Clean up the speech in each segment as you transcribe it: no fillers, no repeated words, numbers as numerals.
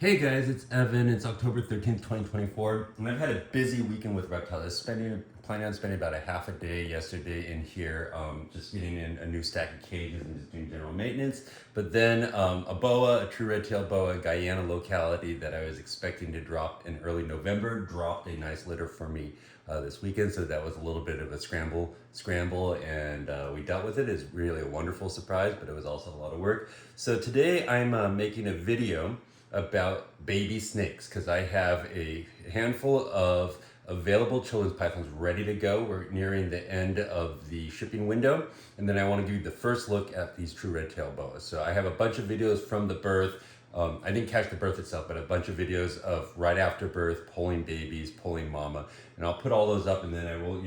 Hey guys, it's Evan. It's October 13th, 2024, and I've had a busy weekend with reptiles. Planning on spending about a half a day yesterday in here, just getting in a new stack of cages and just doing general maintenance. But then a boa, a true red-tailed boa, Guyana locality that I was expecting to drop in early November, dropped a nice litter for me this weekend. So that was a little bit of a scramble, and we dealt with it. It's really a wonderful surprise, but it was also a lot of work. So today I'm making a video about baby snakes because I have a handful of available children's pythons ready to go. We're nearing the end of the shipping window, and then I want to give you the first look at these true red-tailed boas. So I have a bunch of videos from the birth. I didn't catch the birth itself, but a bunch of videos of right after birth, pulling babies, pulling mama, and I'll put all those up, and then I will,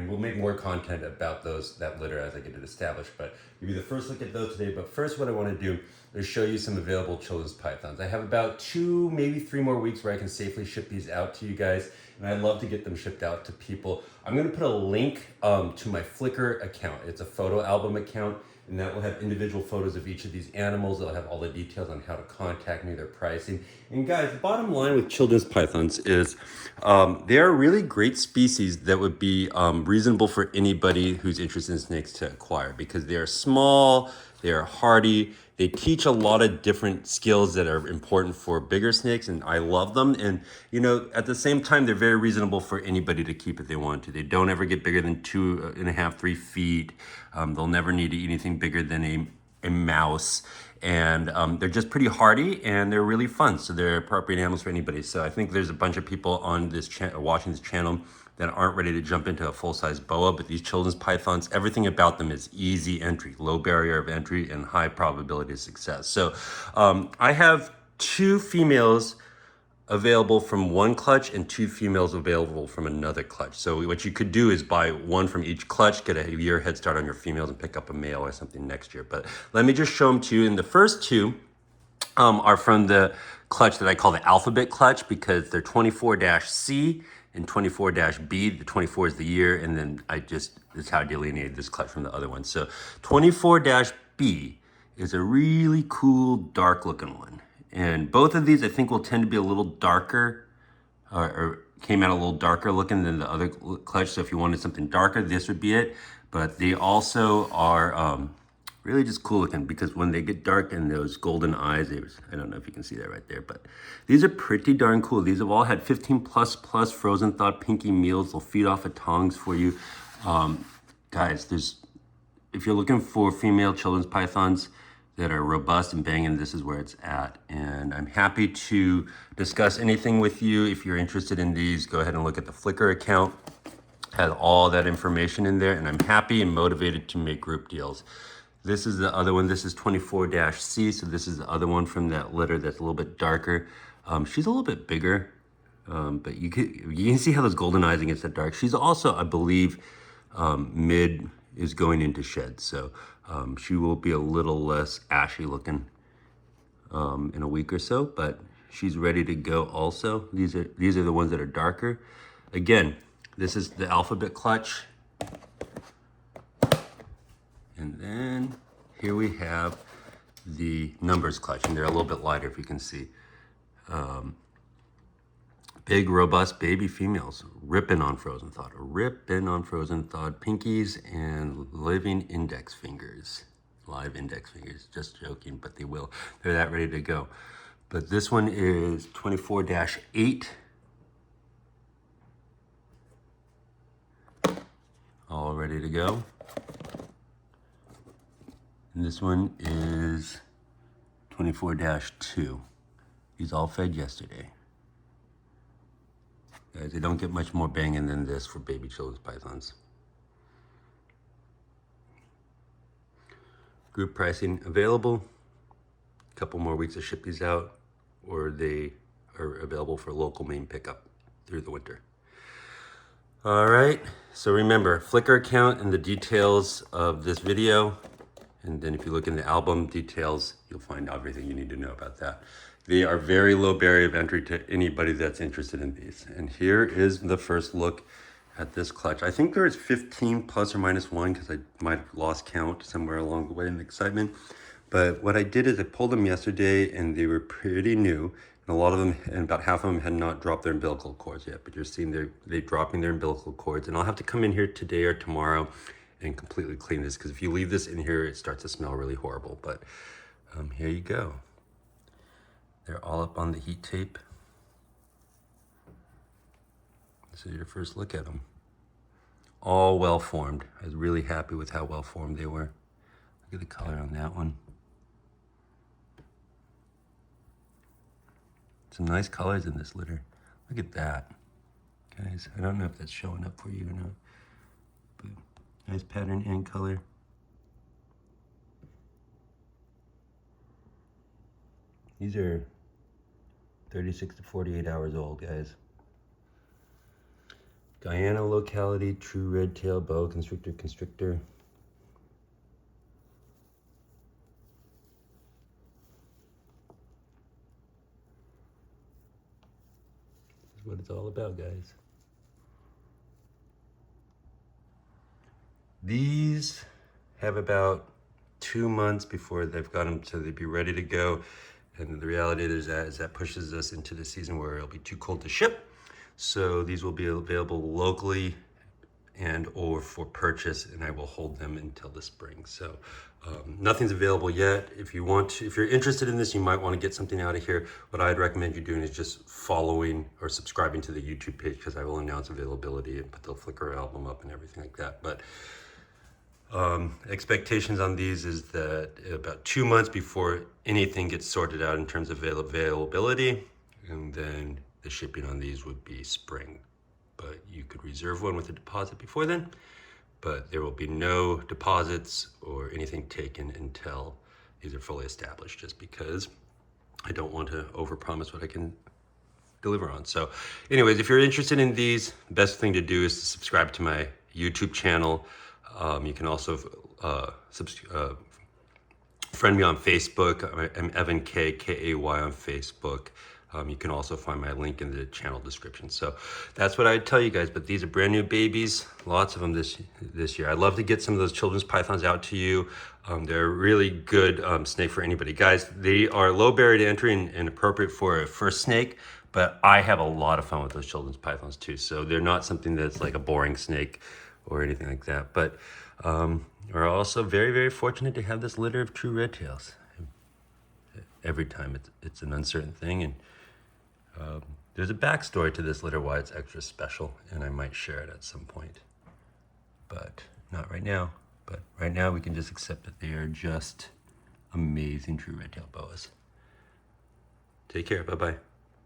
we'll make more content about that litter as I get it established. But give you the first look at those today. But first, what I want to do is show you some available children's pythons. I have about 2, maybe 3 more weeks where I can safely ship these out to you guys, and I'd love to get them shipped out to people. I'm going to put a link to my Flickr account. It's a photo album account, and that will have individual photos of each of these animals. It'll have all the details on how to contact me, their pricing. And guys, the bottom line with children's pythons is they are a really great species that would be reasonable for anybody who's interested in snakes to acquire, because they are small, they are hardy, they teach a lot of different skills that are important for bigger snakes, and I love them. And at the same time, they're very reasonable for anybody to keep if they want to. They don't ever get bigger than 2.5, 3 feet. They'll never need to eat anything bigger than a mouse. And they're just pretty hardy, and they're really fun. So they're appropriate animals for anybody. So I think there's a bunch of people on this watching this channel that aren't ready to jump into a full-size boa, but these children's pythons, everything about them is easy entry, low barrier of entry, and high probability of success. So I have 2 females available from one clutch and 2 females available from another clutch. So what you could do is buy 1 from each clutch, get a year head start on your females, and pick up a male or something next year. But let me just show them to you. And the first 2 are from the clutch that I call the alphabet clutch, because they're 24-C and 24-B. The 24 is the year, and then that's how I delineated this clutch from the other one. So 24-B is a really cool, dark looking one. And both of these I think will tend to be a little darker, or came out a little darker looking than the other clutch. So if you wanted something darker, this would be it. But they also are really just cool looking, because when they get dark and those golden eyes, I don't know if you can see that right there, but these are pretty darn cool. These have all had 15 plus frozen thawed pinky meals. They'll feed off of tongs for you. Guys, if you're looking for female children's pythons that are robust and banging, this is where it's at. And I'm happy to discuss anything with you. If you're interested in these, go ahead and look at the Flickr account. Has all that information in there, and I'm happy and motivated to make group deals. This is the other one. This is 24-C, so this is the other one from that litter that's a little bit darker. She's a little bit bigger, but you can see how those golden eyes against that dark. She's also, I believe, mid is going into shed, so she will be a little less ashy looking in a week or so, but she's ready to go also. These are the ones that are darker. Again, this is the alphabet clutch. And then here we have the numbers clutch, and they're a little bit lighter if you can see. Big, robust baby females, ripping on frozen thawed pinkies and living index fingers, live index fingers. Just joking, but they will. They're that ready to go. But this one is 24-8. All ready to go. And this one is 24-2. These all fed yesterday. Guys, they don't get much more banging than this for baby children's pythons. Group pricing available. A couple more weeks to ship these out, or they are available for local Maine pickup through the winter. All right, so remember, Flickr account and the details of this video. And then if you look in the album details, you'll find everything you need to know about that. They are very low barrier of entry to anybody that's interested in these. And here is the first look at this clutch. I think there is 15 plus or minus 1, because I might have lost count somewhere along the way in the excitement. But what I did is I pulled them yesterday, and they were pretty new. And a lot of them, and about half of them had not dropped their umbilical cords yet, but you're seeing they're dropping their umbilical cords. And I'll have to come in here today or tomorrow and completely clean this, because if you leave this in here, it starts to smell really horrible. But here you go. They're all up on the heat tape. This is your first look at them. All well formed. I was really happy with how well formed they were. Look at the color on that one. Some nice colors in this litter. Look at that. Guys, I don't know if that's showing up for you or not, but nice pattern and color. These are 36 to 48 hours old, guys. Guyana locality, true red-tail boa constrictor constrictor. This is what it's all about, guys. These have about 2 months before they've got them so they'd be ready to go. And the reality is that pushes us into the season where it'll be too cold to ship. So these will be available locally and or for purchase, and I will hold them until the spring. So nothing's available yet. If you're interested in this, you might want to get something out of here. What I'd recommend you doing is just following or subscribing to the YouTube page, because I will announce availability and put the Flickr album up and everything like that. But expectations on these is that about 2 months before anything gets sorted out in terms of availability, and then the shipping on these would be spring. But you could reserve one with a deposit before then, but there will be no deposits or anything taken until these are fully established, just because I don't want to overpromise what I can deliver on. So anyways, if you're interested in these, the best thing to do is to subscribe to my YouTube channel. You can also friend me on Facebook. I'm Evan Kay on Facebook. You can also find my link in the channel description. So that's what I'd tell you guys. But these are brand new babies, lots of them this year. I'd love to get some of those children's pythons out to you. They're a really good snake for anybody. Guys, they are low barrier to entry and appropriate for a first snake, but I have a lot of fun with those children's pythons too. So they're not something that's like a boring snake or anything like that. But we're also very, very fortunate to have this litter of true red tails. Every time it's an uncertain thing, and there's a backstory to this litter why it's extra special, and I might share it at some point, but not right now. But right now we can just accept that they are just amazing true red-tailed boas. Take care. Bye-bye.